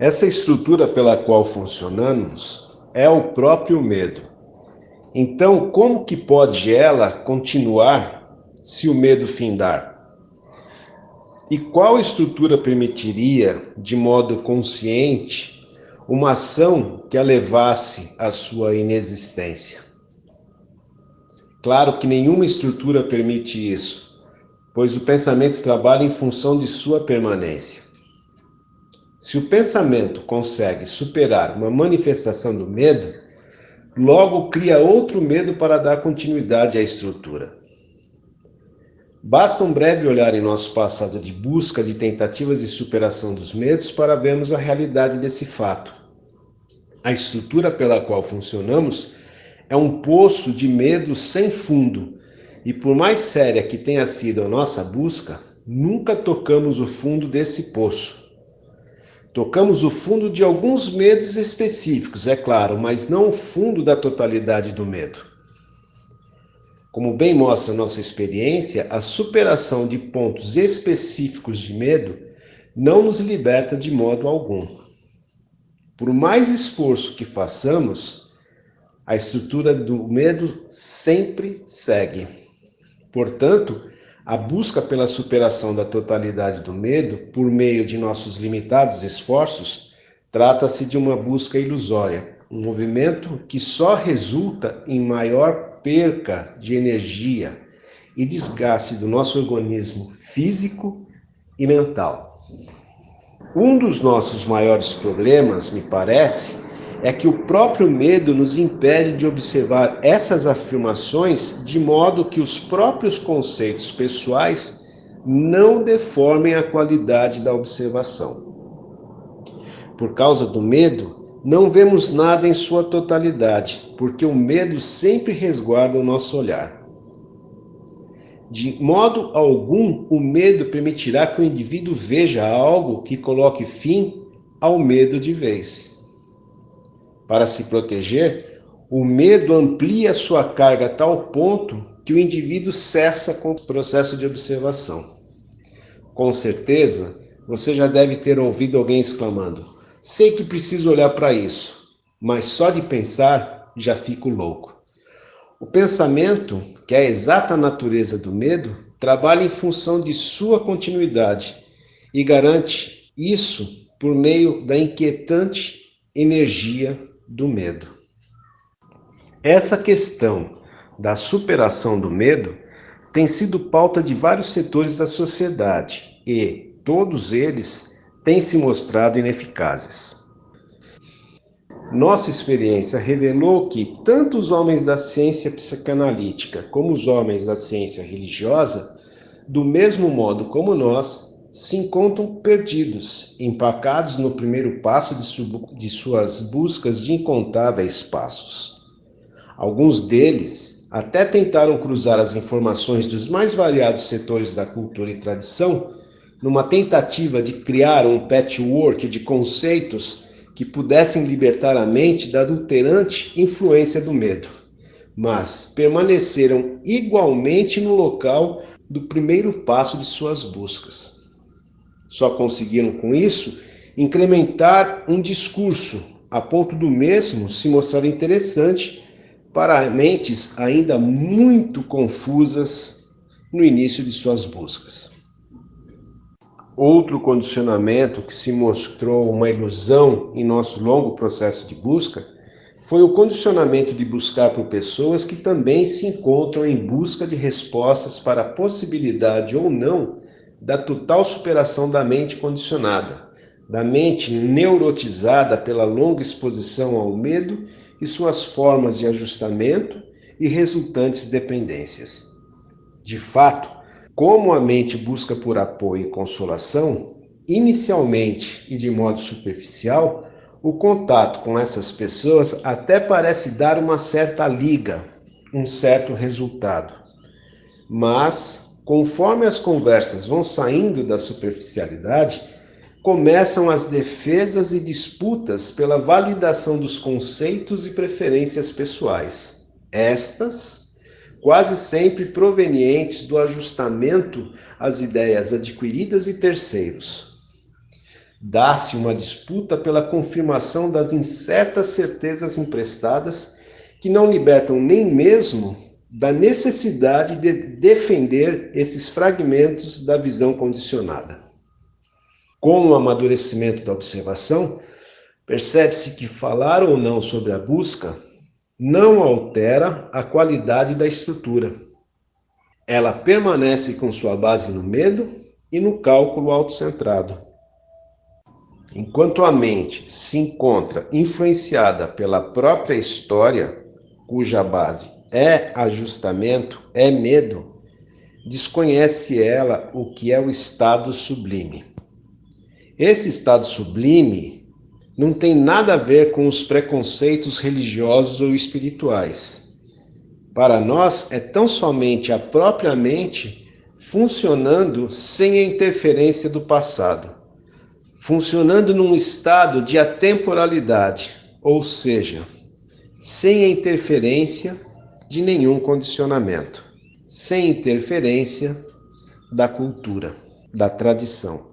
Essa estrutura pela qual funcionamos é o próprio medo. Então, como que pode ela continuar se o medo findar? E qual estrutura permitiria, de modo consciente, uma ação que a levasse à sua inexistência? Claro que nenhuma estrutura permite isso, pois o pensamento trabalha em função de sua permanência. Se o pensamento consegue superar uma manifestação do medo, logo cria outro medo para dar continuidade à estrutura. Basta um breve olhar em nosso passado de busca de tentativas de superação dos medos para vermos a realidade desse fato. A estrutura pela qual funcionamos é um poço de medo sem fundo, e por mais séria que tenha sido a nossa busca, nunca tocamos o fundo desse poço. Tocamos o fundo de alguns medos específicos, é claro, mas não o fundo da totalidade do medo. Como bem mostra nossa experiência, a superação de pontos específicos de medo não nos liberta de modo algum. Por mais esforço que façamos, a estrutura do medo sempre segue. Portanto, a busca pela superação da totalidade do medo, por meio de nossos limitados esforços, trata-se de uma busca ilusória, um movimento que só resulta em maior perca de energia e desgaste do nosso organismo físico e mental. Um dos nossos maiores problemas, me parece, é que o próprio medo nos impede de observar essas afirmações de modo que os próprios conceitos pessoais não deformem a qualidade da observação. Por causa do medo, não vemos nada em sua totalidade, porque o medo sempre resguarda o nosso olhar. De modo algum, o medo permitirá que o indivíduo veja algo que coloque fim ao medo de vez. Para se proteger, o medo amplia sua carga a tal ponto que o indivíduo cessa com o processo de observação. Com certeza, você já deve ter ouvido alguém exclamando: "Sei que preciso olhar para isso, mas só de pensar já fico louco." O pensamento, que é a exata natureza do medo, trabalha em função de sua continuidade e garante isso por meio da inquietante energia do medo. Essa questão da superação do medo tem sido pauta de vários setores da sociedade e todos eles têm se mostrado ineficazes. Nossa experiência revelou que tanto os homens da ciência psicanalítica como os homens da ciência religiosa, do mesmo modo como nós, se encontram perdidos, empacados no primeiro passo de suas buscas de incontáveis passos. Alguns deles até tentaram cruzar as informações dos mais variados setores da cultura e tradição, numa tentativa de criar um patchwork de conceitos que pudessem libertar a mente da adulterante influência do medo, mas permaneceram igualmente no local do primeiro passo de suas buscas. Só conseguiram com isso incrementar um discurso, a ponto do mesmo se mostrar interessante para mentes ainda muito confusas no início de suas buscas. Outro condicionamento que se mostrou uma ilusão em nosso longo processo de busca foi o condicionamento de buscar por pessoas que também se encontram em busca de respostas para a possibilidade ou não da total superação da mente condicionada, da mente neurotizada pela longa exposição ao medo e suas formas de ajustamento e resultantes dependências. De fato, como a mente busca por apoio e consolação, inicialmente e de modo superficial, o contato com essas pessoas até parece dar uma certa liga, um certo resultado. Mas, conforme as conversas vão saindo da superficialidade, começam as defesas e disputas pela validação dos conceitos e preferências pessoais. Estas, quase sempre provenientes do ajustamento às ideias adquiridas e terceiros. Dá-se uma disputa pela confirmação das incertas certezas emprestadas que não libertam nem mesmo da necessidade de defender esses fragmentos da visão condicionada. Com o amadurecimento da observação, percebe-se que falar ou não sobre a busca não altera a qualidade da estrutura. Ela permanece com sua base no medo e no cálculo autocentrado. Enquanto a mente se encontra influenciada pela própria história, cuja base é ajustamento, é medo, desconhece ela o que é o estado sublime. Esse estado sublime não tem nada a ver com os preconceitos religiosos ou espirituais. Para nós, é tão somente a própria mente funcionando sem a interferência do passado, funcionando num estado de atemporalidade, ou seja, sem a interferência de nenhum condicionamento, sem interferência da cultura, da tradição.